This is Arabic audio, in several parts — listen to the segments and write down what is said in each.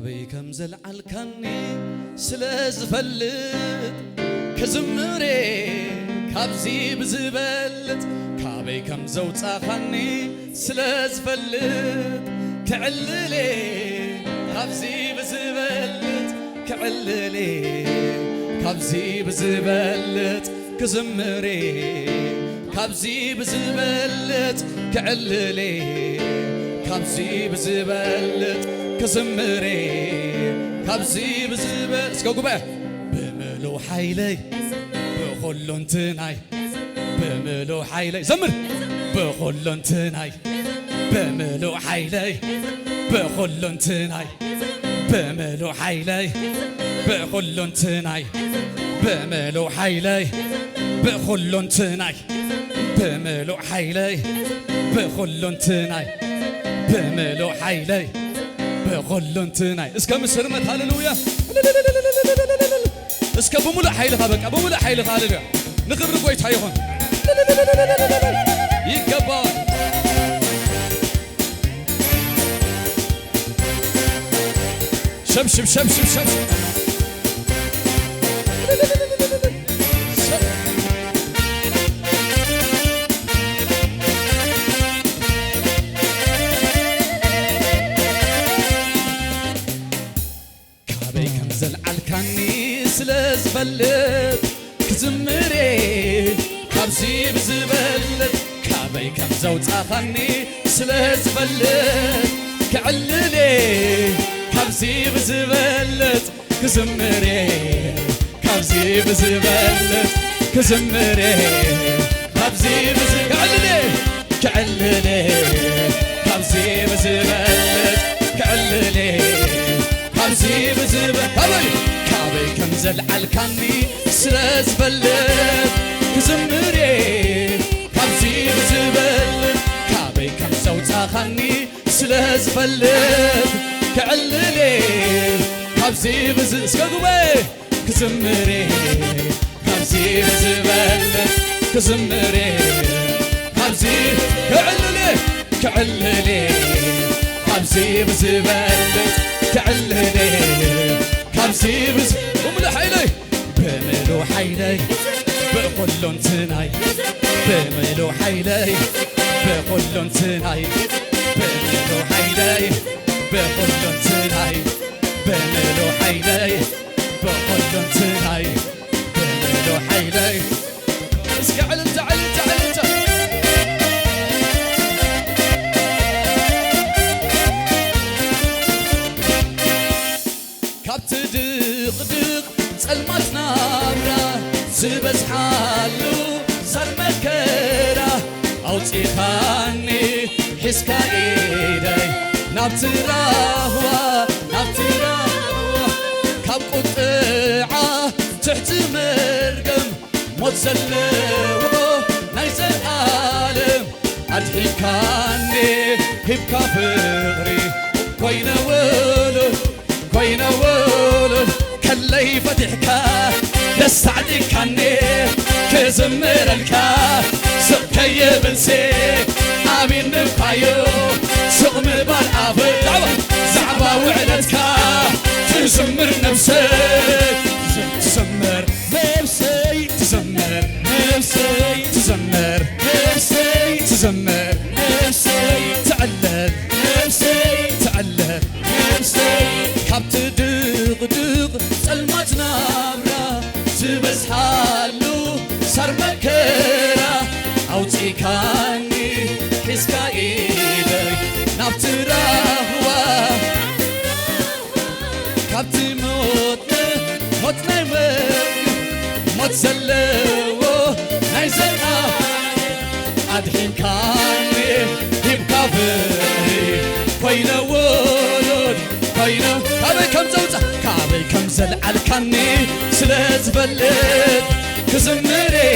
كابي كمزل عالكني سلاز فلت كزمري كابزي بزبلت كابي كمزو تاخني سلاز فلت كعللي كابزي بزبلت كعللي كابزي بزبلت كزمري كابزي بزبلت كعللي كابزي بزبلت كزمري كابزي بزبلت سكوكو بقى بملو حيلي بخلون تناي بملو حيلي زمر بخلون تناي بملو حيلي بخلون تناي بملو حيلي بخلون تناي بملو حيلي بخلون تناي بملو حيلي بخلون تناي بملو حيلي بخلون تناي اسكا مسرمت هاللويا اسكا بملو حيلي خابك بملو حيلي خالد نخبر بويت هايهون يقبال شمشم شمشم شمشم كابي كمزل عالكاني سلاز فلت كزمري كابزي بزبلت كابي كمزو تاخني سلاز فلت كعللي كابزي بزبلت كزمري كابزي بزبلت كزمري كابزي بزبلت كعللي كعللي كابزي بزبلت كعللي كابزي بزبلت كابي كمزل عالكاني سلاز فلت كزمري كابزي بزبلت كابي كمزو تاخني سلاز فلت كعللي كابزي بزبلت سكاكوبي كزمري كابزي بزبلت كزمري كابزي كعللي كعللي كابزي بزبلت كعللي كابزي بزبلت وملو حيلي بملو حيلي بقولون تناي بملو حيلي بقولون تناي بملو حيلي بقولون تناي بملو حيلي بقولون تناي بملو حيلي اسكع علنت علنت علنت كابت دق دق ጸልማት ናብራ ዝበዝሓሉ ሳር መከራ ኣውፂኻኒ ሒዝካ ኢደይ ናብቲ ራህዋ ካብ ቁጥዓ ትሕቲ መርገም ሞት ዘለዎ ናይ ዘለኣለም ኣድሒካኒ ሂብካ ፍቕሪ ኮይነ ውሉድ كلي فتحكا يسعدك عني كزمر الكا سقي بنسي آمين نبقايو سقم بالعافي زعبا وعدتك تزمر نفسي تزمر نفسي تزمر نفسي تزمر نفسي تزمر نفسي تعلل نفسي تعلل نفسي كابت دق ጸልማት ናብራ ዝበዝሓሉ ሳር መከራ ኣውፂካኒ ሒዝካ ኢደይ ናብቲ ራህዋ ካብቲ ሞት ናይ ሞት ዘለዎ ናይ ዘለኣለም ኣድሒንካኒ ሂብካ ፍቕሪ ኮይነ ውሉድ ኮይነ ካበይ ከም ዘውፅእ كابي كمزل عالكاني سلاز فلت كزمري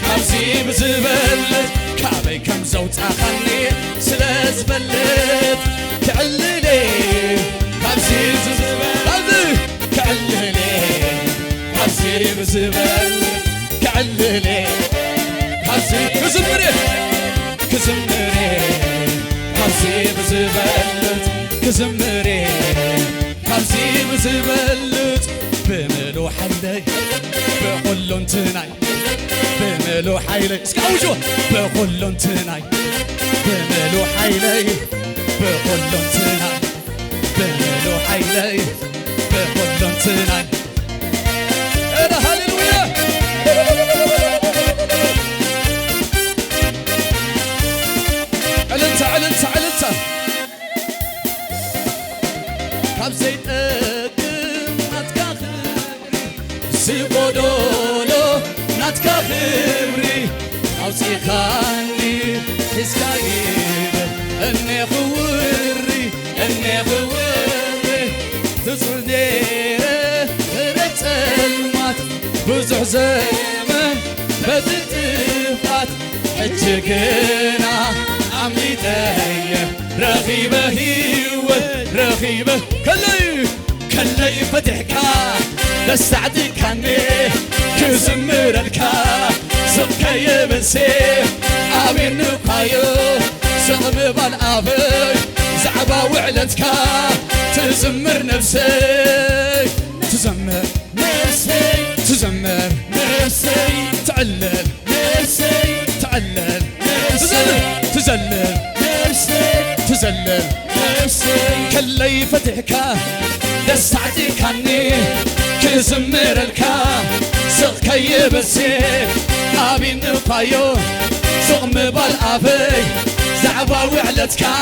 كابزي بزبلت كابي كمزو تاخني سلاز فلت كعللي كابزي بزبلت كعللي كابزي بزبلت كعللي كابزي كزمري كزمري كابزي بزبلت كزمري تبلت بملو حيلي بكل تناي بملو حيلي اسكعوجو بكل تناي بملو حيلي بكل تناي بملو حيلي بكل تناي انا هاليلويا علنت علنت علنت كاب زيت اكم نتكاخري سيبودولو نتكاخري اوصي خاني اسكايب اني خوري تزرديره غرت المات بزح زمن بتتفات حجكنا عميتي رغيبة هيوة رغيبة كلي فتحكا لسعدك عني كزمر الكا سبكي بنسي آمين نقايو سغم بالعافي زعبا وعلتكا تزمر نفسي تزمر نفسي تزمر نفسي تعلل نفسي تعلل تزلل نفسي تزلل نفسي كلي فتحكا لسعدك عني كزمر الكا سغكي بنسي آمين نقايو سغم بالعافي زعبا وعلتكا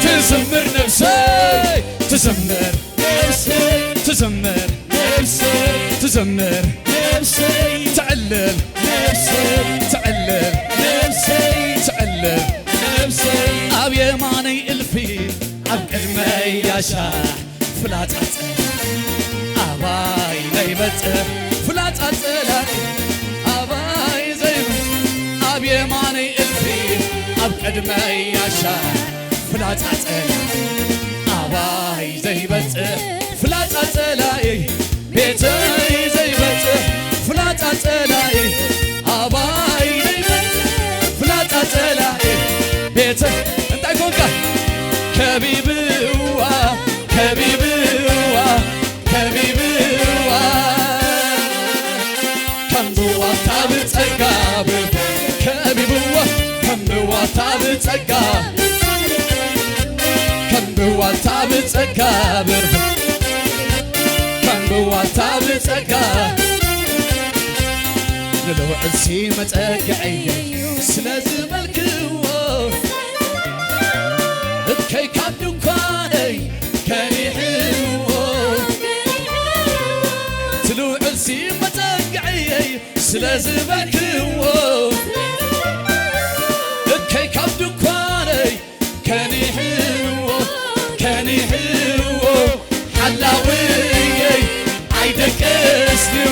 تزمر نفسي تزمر نفسي تزمر نفسي تزمر نفسي تعلل نفسي تعلل نفسي تعلل نفسي أبي ماني الفي عبقرمي يا شاح فلات أباي ليبت فلات أباي زيبت أبي ماني الفي عبقرمي يا شاح فلات أباي زيبت فلات بيتي زيبت فلات أباي فلات بيتي انت عيفونك كبيبوا كم بوا تابت أقاب كبيبوا كم بوا تابت أقاب كم بوا تابت أقاب كم بوا تابت أقاب للو عسي متأقعي سلازم الكوة ابكي كابدو كاني كاني حلوة تلو عسي متأقعي سلازم الكوة ابكي كابدو كاني كاني حلوة حلاوي عيدك اسنو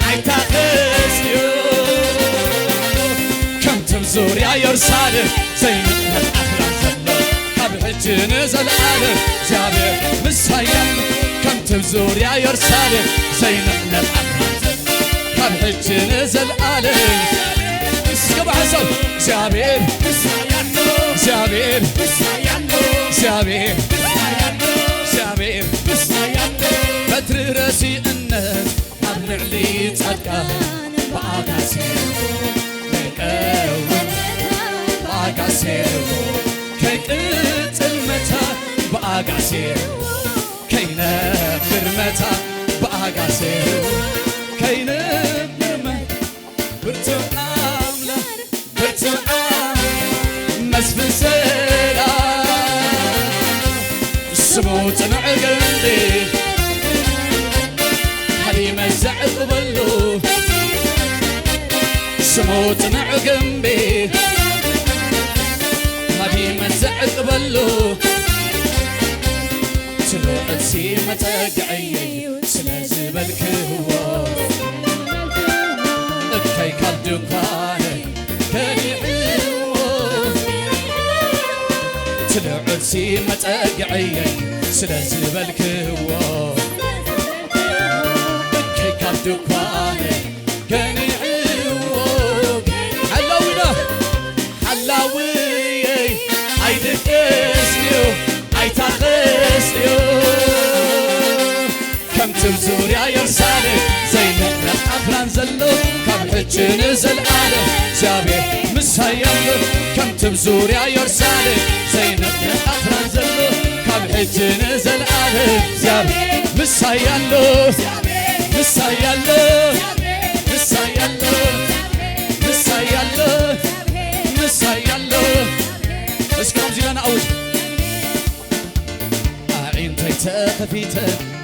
عيتاقسنو كم تمزور يا يرسالك زي مثل الأخرى زلو كابحج نزل آلك جابر مسهيان كم تمزور يا يرسالك زي مثل الأخرى زلو كابحج نزل آلك اسكب عزو جابر مسهيانو جابر مسهيانو جابر مسهيانو مسهيانو فتر راسي الناس علي تصدقه بأقاسير مقاوم بأقاسير كي قتل متى بأقاسير كي نبر متى بأقاسير كي نبر متى برتو عاملة برتو عاملة مسفن سيرا سموت نعقلي مزع قبلو سموت نعقم بيه هذي مزع قبلو تلو عدسي متقعي سلازب الكهوة اكي كالدو كاني كاني حلوة تلو عدسي متقعي سلازب الكهوة دكاني كاني عيوك حلاوينا حلاوي عيدك اسنيو عيتاق اسنيو ሕጅን ዘለዓለ እግዚአብሔር ምሳያሎ ከምቲ ብዙርያ ኢየሩሳሌም ዘይነጥፍ ኣኽራን ዘሎ ካብ ሕጅን ዘለዓለ እግዚአብሔር ምሳያሎ ምሳያሎ ምሳያሎ ምሳያሎ ምሳያሎ እስካሁን ዚናና ኣውጅ ኣዒንተይ ተኸፊተ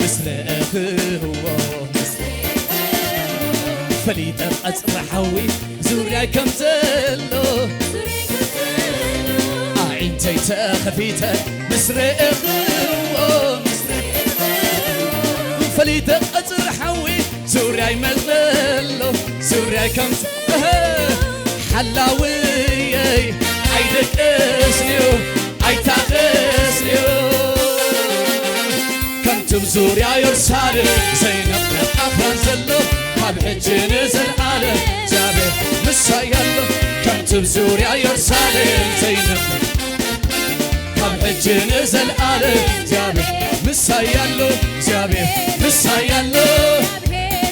ምስ ረአኽዎ ፈሊጠ ቐፅሪ ሓዊ ዙርያይ ከም ዘሎ ኣዒንተይ ተኸፊተ ምስ ረአኽዎ ፈሊጠ ቐፅሪ ሓዊ ዙርያይ መዘሎ ዙርያይ ከም ሓላውየይ ኣይደቅስንዩ ኣይታቕስንዩ ከምቲ ብዙርያ ኢየሩሳሌም ዘይነጥፍ ኣኽራን ዘሎ ካብ ሕጅን ዘለዓለ እግዚአብሔር ምሳያሎ ከምቲ ብዙርያ ኢየሩሳሌም ዘይነጥፍ ካብ ሕጅን ዘለዓለ እግዚአብሔር ምሳያሎ እግዚአብሔር ምሳያሎ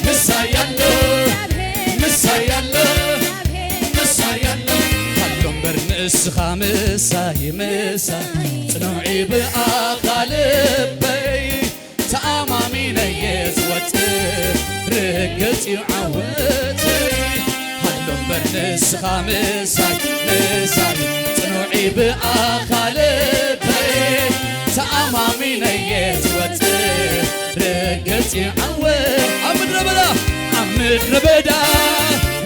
ምሳያሎ ምሳያሎ ምሳያሎ ካሎ እምበር ንእስኻ ምሳይ ምሳይ ጽኑዒ ብኣኻልበይ ተኣማሚነየ ዝወፅእ ርግጽ ዓወተይ ካሎ እምበር ንእስኻ ምሳይ ምሳይ ጽኑዒ ብኣኻልበይ ተኣማሚነየ ዝወፅእ ርግጽ ዓወት ኣብ ምድረ በዳ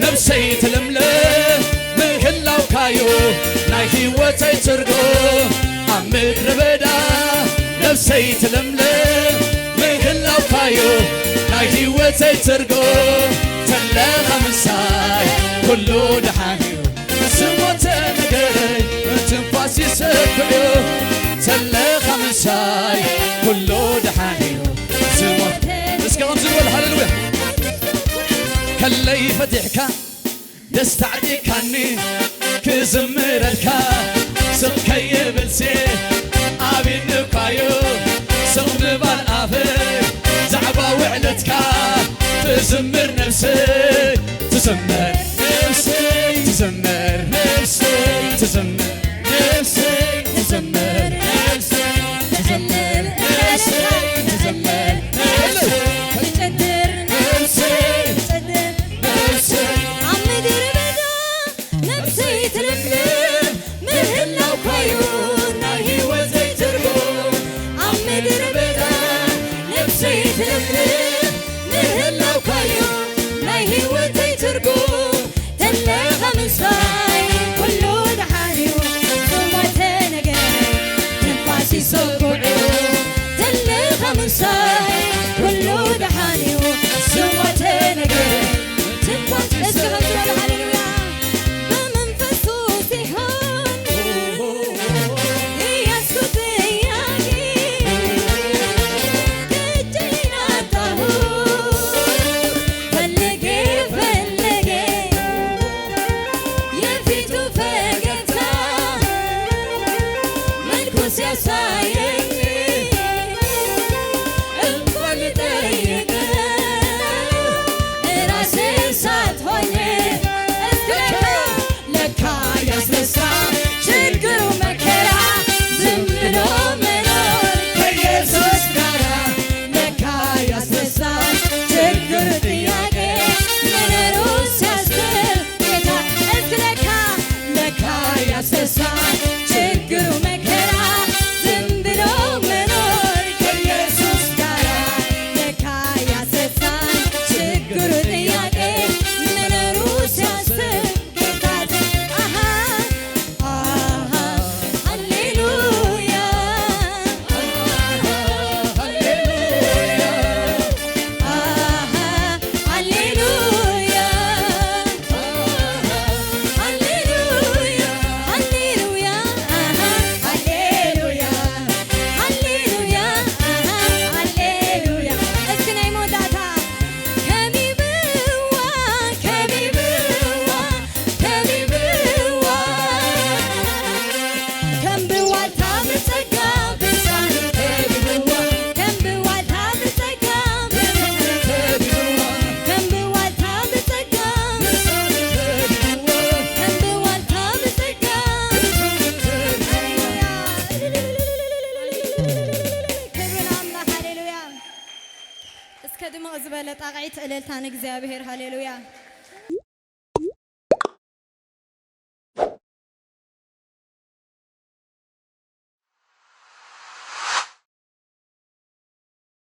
ነፍሰይ ትልምልም ምህላውካዮ ናይ ሕይወተይ ትርጉም ኣብ ምድረ በዳ ነፍሰይ ትልምልም ምህላውካዮ ናይ ሕይወተይ ትርጉም ተለኻ ምሳይ ኩሉ ድሓንዩ ስሞተ ነገረይ ትንፋስ ይስክዑ ተለኻ ምሳይ ኩሉ ድሓንዩ ስሞት እስከ ከምዚ ዝበል ሃሌሉያ ከለይ ፈቲሕካ ደስታ ዓጢካኒ ክዝምረልካ ስቕ ከይብልሲ ኣቢንኳዮ ስቕ ምባል ኣፈይ ዛዕባ ውዕለትካ ትዝምር ነፍሰይ ትዝምር ነፍሰይ ትዝምር ነፍሰይ ትዝምር ነፍሰይ ትዝምር ነፍሰይ ትዝምር ነፍሰይ ትዝምር ነፍሰይ كدم أزبالة أقعد إلى تانك زابير هاليلويا